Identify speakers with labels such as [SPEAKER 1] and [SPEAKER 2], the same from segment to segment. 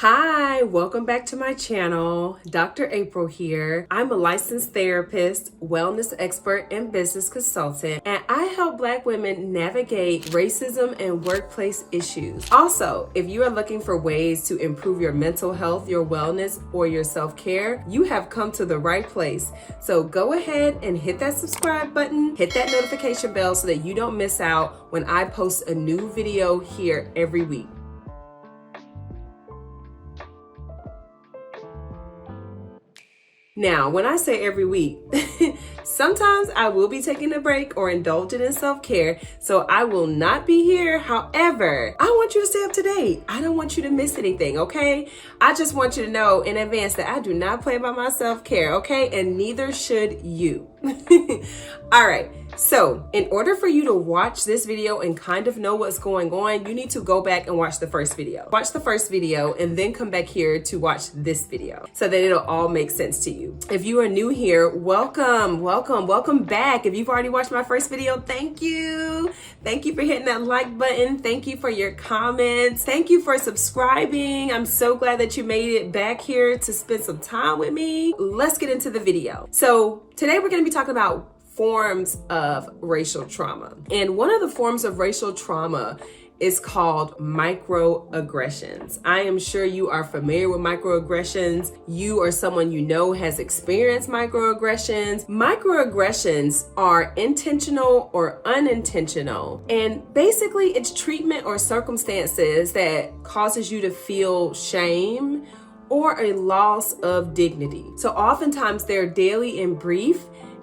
[SPEAKER 1] Hi, welcome back to my channel. Dr. April here. I'm a licensed therapist, wellness expert, and business consultant, and I help Black women navigate racism and workplace issues. Also, if you are looking for ways to improve your mental health, your wellness, or your self-care, you have come to the right place. So go ahead and hit that subscribe button, hit that notification bell so that you don't miss out when I post a new video here every week. Now, when I say every week, sometimes I will be taking a break or indulging in self-care, so I will not be here. However, I want you to stay up to date. I don't want you to miss anything, okay? I just want you to know in advance that I do not play by my self-care, okay? And neither should you. All right. So in order for you to watch this video and kind of know what's going on, you need to go back and watch the first video. Watch the first video and then come back here to watch this video so that it'll all make sense to you. If you are new here, welcome back. If you've already watched my first video, thank you. Thank you for hitting that like button. Thank you for your comments. Thank you for subscribing. I'm so glad that you made it back here to spend some time with me. Let's get into the video. So today we're going to be talking about forms of racial trauma. And one of the forms of racial trauma is called microaggressions. I am sure you are familiar with microaggressions. You or someone you know has experienced microaggressions. Microaggressions are intentional or unintentional. And basically it's treatment or circumstances that causes you to feel shame or a loss of dignity. So oftentimes they're daily and brief,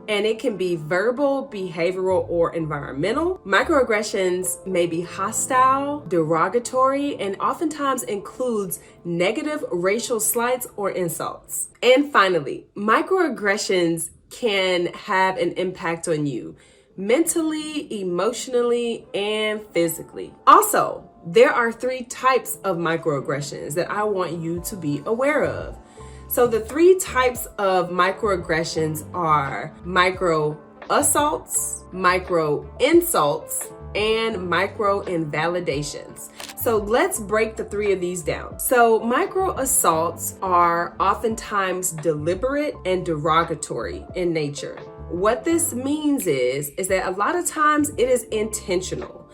[SPEAKER 1] and it can be verbal, behavioral, or environmental. Microaggressions may be hostile, derogatory, and oftentimes includes negative racial slights or insults. And finally, microaggressions can have an impact on you mentally, emotionally, and physically. Also, there are 3 types of microaggressions that I want you to be aware of. So the 3 types of microaggressions are microassaults, microinsults, and microinvalidations. So let's break the 3 of these down. So microassaults are oftentimes deliberate and derogatory in nature. What this means is that a lot of times it is intentional.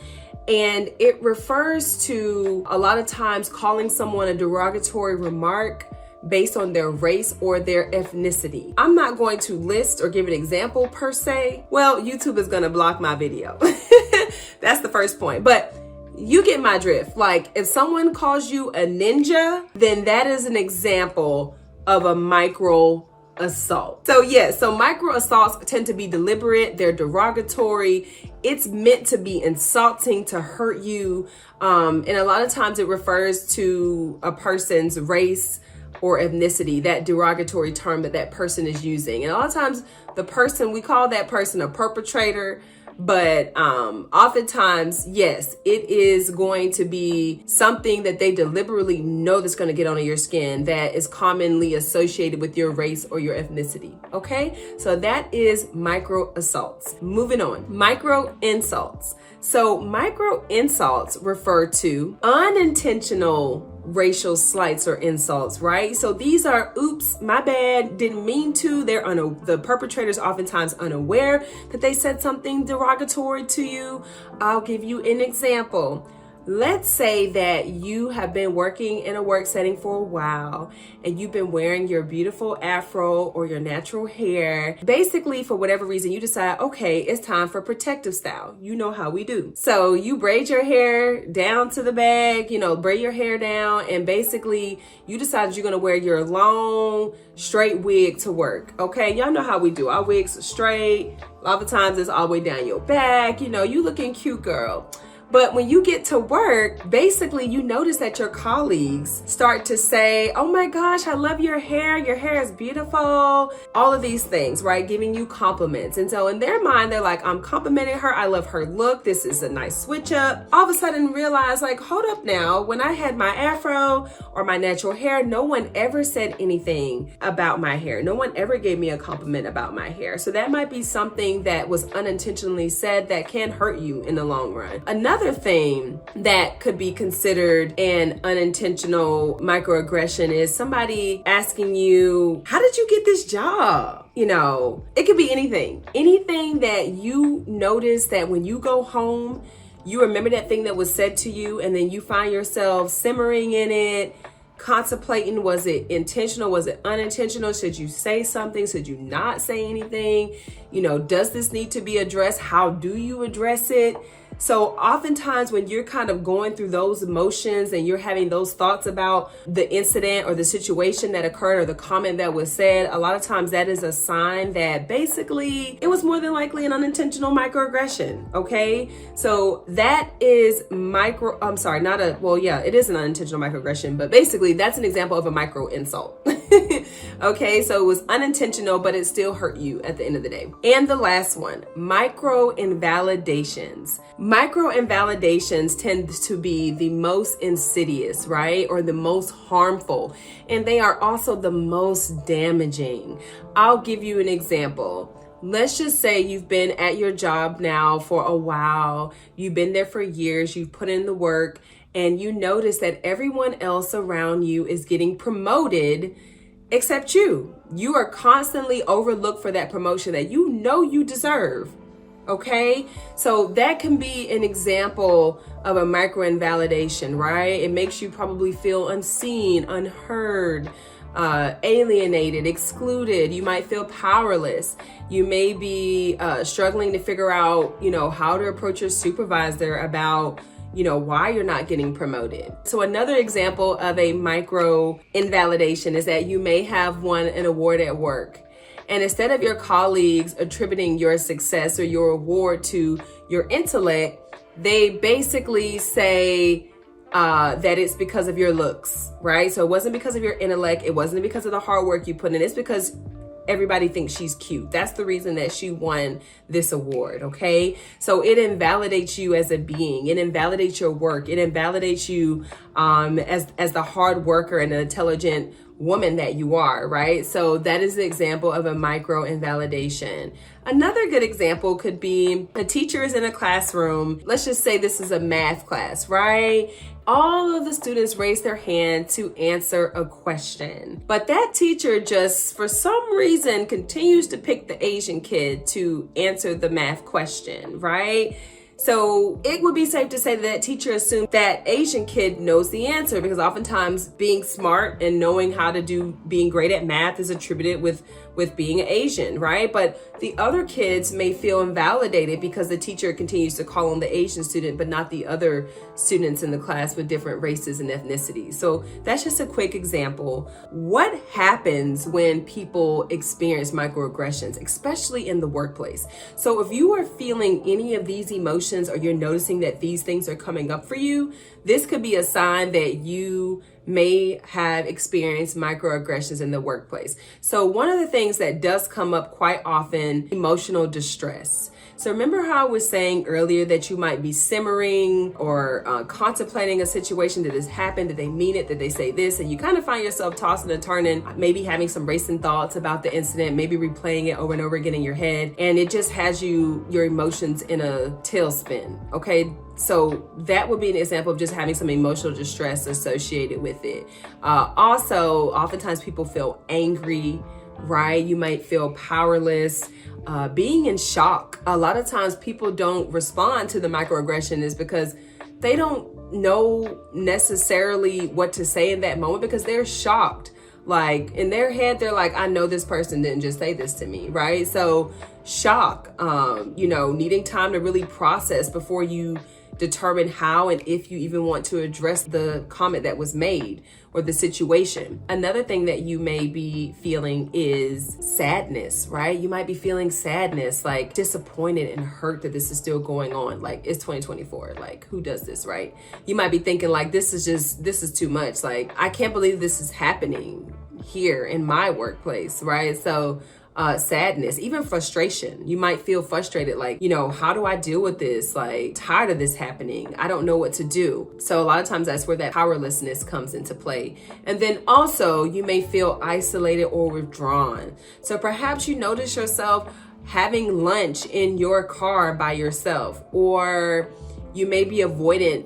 [SPEAKER 1] And it refers to a lot of times calling someone a derogatory remark based on their race or their ethnicity. I'm not going to list or give an example per se. Well, YouTube is gonna block my video. That's the first point. But you get my drift. Like if someone calls you a ninja, then that is an example of a micro assault. So micro assaults tend to be deliberate, they're derogatory, it's meant to be insulting, to hurt you. And a lot of times it refers to a person's race or ethnicity, that derogatory term that person is using. And a lot of times we call that person a perpetrator, but oftentimes, yes, it is going to be something that they deliberately know that's going to get under your skin, that is commonly associated with your race or your ethnicity. Okay, so that is micro assaults. Moving on, micro insults. So micro insults refer to unintentional racial slights or insults, right? So these are, oops, my bad, didn't mean to. The perpetrators oftentimes unaware that they said something derogatory to you. I'll give you an example. Let's say that you have been working in a work setting for a while and you've been wearing your beautiful afro or your natural hair. Basically, for whatever reason, you decide, okay, it's time for protective style. You know how we do. So you braid your hair down to the back, braid your hair down, and basically you decide you're going to wear your long, straight wig to work. Okay, y'all know how we do. Our wigs are straight. A lot of times it's all the way down your back. You looking cute, girl. But when you get to work, basically you notice that your colleagues start to say, oh my gosh, I love your hair is beautiful, all of these things, right? Giving you compliments. And so in their mind, they're like, I'm complimenting her, I love her look, this is a nice switch up. All of a sudden realize, like, hold up now, when I had my afro or my natural hair, no one ever said anything about my hair. No one ever gave me a compliment about my hair. So that might be something that was unintentionally said that can hurt you in the long run. Another Another thing that could be considered an unintentional microaggression is somebody asking you, how did you get this job? You know, it could be anything that you notice that when you go home, you remember that thing that was said to you, and then you find yourself simmering in it, contemplating, was it intentional? Was it unintentional? Should you say something? Should you not say anything? You know, does this need to be addressed? How do you address it? So oftentimes when you're kind of going through those emotions and you're having those thoughts about the incident or the situation that occurred or the comment that was said, a lot of times that is a sign that basically it was more than likely an unintentional microaggression, okay? So that is it is an unintentional microaggression, but basically that's an example of a micro insult. Okay, so it was unintentional, but it still hurt you at the end of the day. And the last one, microinvalidations. Microinvalidations tend to be the most insidious, right? Or the most harmful. And they are also the most damaging. I'll give you an example. Let's just say you've been at your job now for a while. You've been there for years. You've put in the work, and you notice that everyone else around you is getting promoted except you. You are constantly overlooked for that promotion that you know you deserve. Okay, so that can be an example of a microinvalidation, right? It makes you probably feel unseen, unheard, alienated, excluded. You might feel powerless. You may be struggling to figure out, how to approach your supervisor about why you're not getting promoted. So another example of a micro invalidation is that you may have won an award at work. And instead of your colleagues attributing your success or your award to your intellect, they basically say that it's because of your looks, right? So it wasn't because of your intellect. It wasn't because of the hard work you put in. It's because everybody thinks she's cute. That's the reason that she won this award, okay? So it invalidates you as a being. It invalidates your work. It invalidates you as the hard worker and an intelligent woman that you are, right? So that is the example of a micro invalidation. Another good example could be a teacher is in a classroom. Let's just say this is a math class, right? All of the students raise their hand to answer a question, but that teacher just for some reason continues to pick the Asian kid to answer the math question, right? So it would be safe to say that teacher assumed that Asian kid knows the answer, because oftentimes being smart and knowing how to do being great at math is attributed with being Asian, right? But the other kids may feel invalidated because the teacher continues to call on the Asian student, but not the other students in the class with different races and ethnicities. So that's just a quick example. What happens when people experience microaggressions, especially in the workplace? So if you are feeling any of these emotions or you're noticing that these things are coming up for you, this could be a sign that you may have experienced microaggressions in the workplace. So one of the things that does come up quite often, emotional distress. So remember how I was saying earlier that you might be simmering or contemplating a situation that has happened. Did they mean it? Did they say this? And you kind of find yourself tossing and turning, maybe having some racing thoughts about the incident, maybe replaying it over and over again in your head. And it just has your emotions in a tailspin, okay? So that would be an example of just having some emotional distress associated with it. Also, oftentimes people feel angry, right? You might feel powerless, being in shock. A lot of times people don't respond to the microaggression is because they don't know necessarily what to say in that moment because they're shocked. Like in their head, they're like, I know this person didn't just say this to me, right? So shock, needing time to really process before you determine how and if you even want to address the comment that was made or the situation. Another thing that you may be feeling is sadness, right? You might be feeling sadness, like disappointed and hurt that this is still going on. Like it's 2024, like who does this, right? You might be thinking like, this is too much. Like, I can't believe this is happening here in my workplace, right? So sadness, even frustration. You might feel frustrated, like, how do I deal with this? Like, tired of this happening. I don't know what to do. So a lot of times that's where that powerlessness comes into play. And then also you may feel isolated or withdrawn. So perhaps you notice yourself having lunch in your car by yourself, or you may be avoidant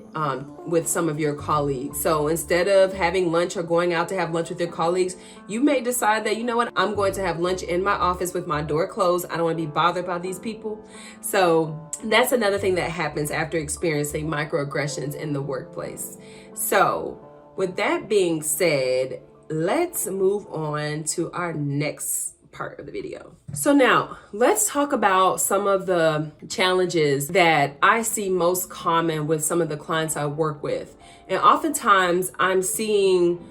[SPEAKER 1] with some of your colleagues. So instead of having lunch or going out to have lunch with your colleagues, you may decide that, you know what, I'm going to have lunch in my office with my door closed. I don't want to be bothered by these people. So that's another thing that happens after experiencing microaggressions in the workplace. So with that being said, let's move on to our next part of the video. So now let's talk about some of the challenges that I see most common with some of the clients I work with. And oftentimes I'm seeing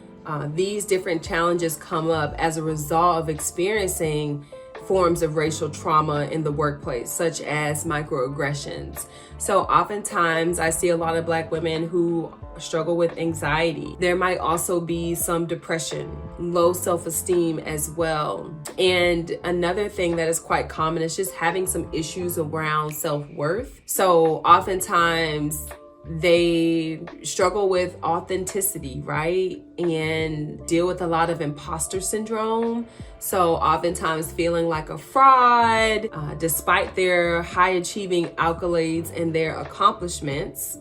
[SPEAKER 1] these different challenges come up as a result of experiencing forms of racial trauma in the workplace, such as microaggressions. So oftentimes I see a lot of Black women who struggle with anxiety. There might also be some depression, low self-esteem as well. And another thing that is quite common is just having some issues around self-worth. So oftentimes they struggle with authenticity, right? And deal with a lot of imposter syndrome. So oftentimes feeling like a fraud, despite their high achieving accolades and their accomplishments.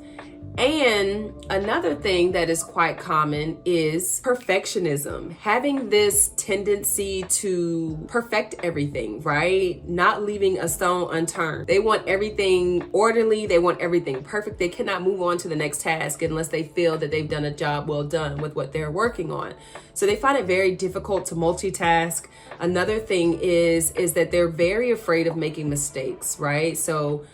[SPEAKER 1] And another thing that is quite common is perfectionism, having this tendency to perfect everything, right? Not leaving a stone unturned. They want everything orderly. They want everything perfect. They cannot move on to the next task unless they feel that they've done a job well done with what they're working on. So they find it very difficult to multitask. Another thing is that they're very afraid of making mistakes, right? So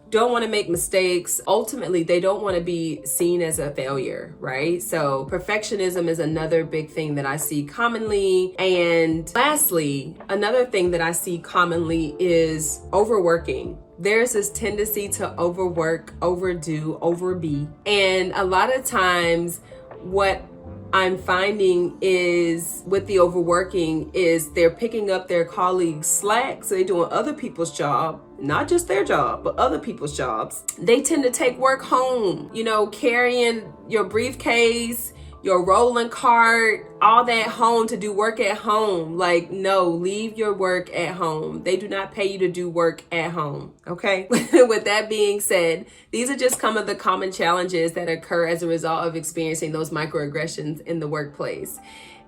[SPEAKER 1] don't want to make mistakes. Ultimately, they don't want to be seen as a failure, right? So perfectionism is another big thing that I see commonly. And lastly, another thing that I see commonly is overworking. There's this tendency to overwork, overdo, overbe. And a lot of times what I'm finding is with the overworking is they're picking up their colleagues' slack. So they're doing other people's job, not just their job, but other people's jobs. They tend to take work home, carrying your briefcase, your rolling cart, all that home to do work at home. Like, no, leave your work at home. They do not pay you to do work at home, okay? With that being said, these are just some of the common challenges that occur as a result of experiencing those microaggressions in the workplace.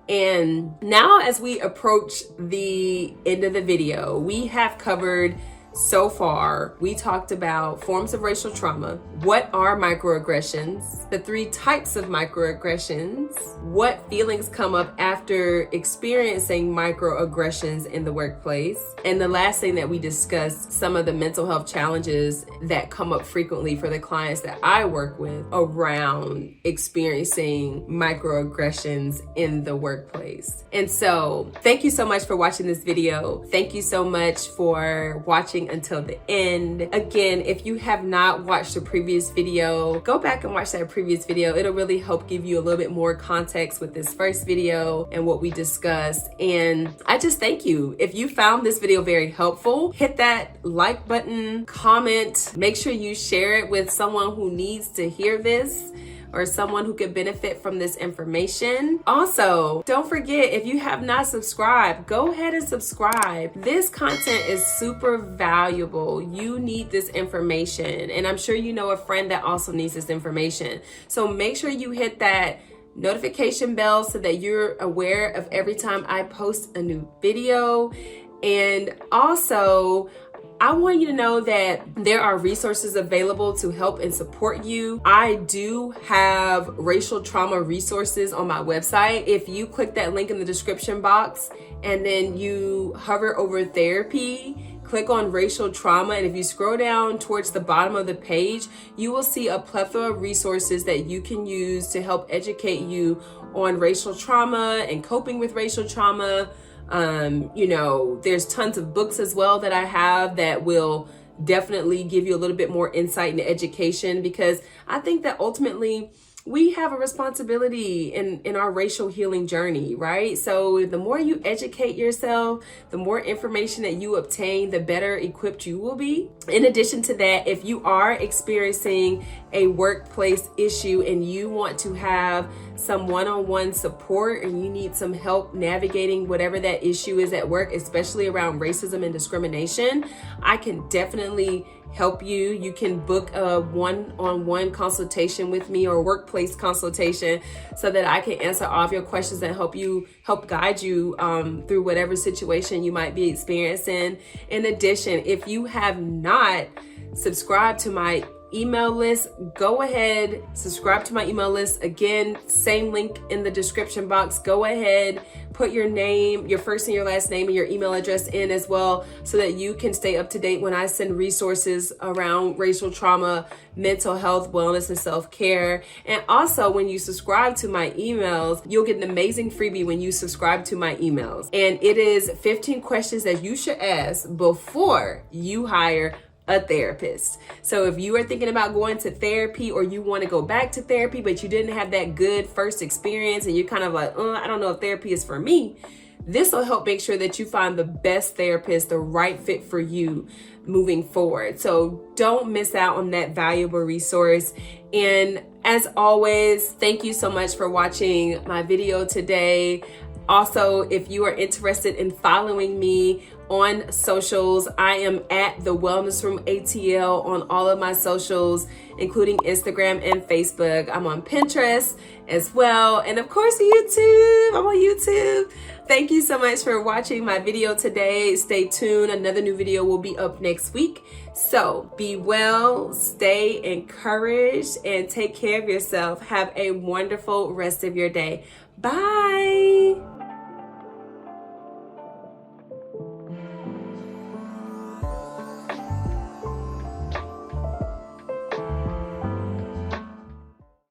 [SPEAKER 1] And now as we approach the end of the video, we have covered so far, we talked about forms of racial trauma, what are microaggressions, the 3 types of microaggressions, what feelings come up after experiencing microaggressions in the workplace, and the last thing that we discussed, some of the mental health challenges that come up frequently for the clients that I work with around experiencing microaggressions in the workplace. And so, thank you so much for watching this video. Thank you so much for watching until the end. Again, if you have not watched the previous video, go back and watch that previous video. It'll really help give you a little bit more context with this first video and what we discussed. And I just thank you. If you found this video very helpful, hit that like button, comment, make sure you share it with someone who needs to hear this, or someone who could benefit from this information. Also, don't forget, if you have not subscribed, go ahead and subscribe. This content is super valuable. You need this information, and I'm sure you know a friend that also needs this information. So make sure you hit that notification bell so that you're aware of every time I post a new video. And also, I want you to know that there are resources available to help and support you. I do have racial trauma resources on my website. If you click that link in the description box and then you hover over therapy, click on racial trauma, and if you scroll down towards the bottom of the page, you will see a plethora of resources that you can use to help educate you on racial trauma and coping with racial trauma. There's tons of books as well that I have that will definitely give you a little bit more insight into education, because I think that ultimately we have a responsibility in our racial healing journey, right? So the more you educate yourself, the more information that you obtain, the better equipped you will be. In addition to that, if you are experiencing a workplace issue and you want to have some one-on-one support and you need some help navigating whatever that issue is at work, especially around racism and discrimination, I can definitely help you. You can book a one-on-one consultation with me or a workplace consultation so that I can answer all of your questions and help guide you through whatever situation you might be experiencing. In addition, if you have not subscribed to my email list, go ahead, subscribe to my email list. Again, same link in the description box. Go ahead, put your name, your first and your last name and your email address in as well so that you can stay up to date when I send resources around racial trauma, mental health, wellness, and self-care. And also when you subscribe to my emails, you'll get an amazing freebie when you subscribe to my emails. And it is 15 questions that you should ask before you hire a therapist. So if you are thinking about going to therapy or you want to go back to therapy, but you didn't have that good first experience and you're kind of like, I don't know if therapy is for me, this will help make sure that you find the best therapist, the right fit for you moving forward. So don't miss out on that valuable resource. And as always, thank you so much for watching my video today. Also, if you are interested in following me on socials, I am at the Wellness Room ATL on all of my socials, including Instagram and Facebook. I'm on Pinterest as well. And of course, YouTube. I'm on YouTube. Thank you so much for watching my video today. Stay tuned. Another new video will be up next week. So be well, stay encouraged, and take care of yourself. Have a wonderful rest of your day. Bye.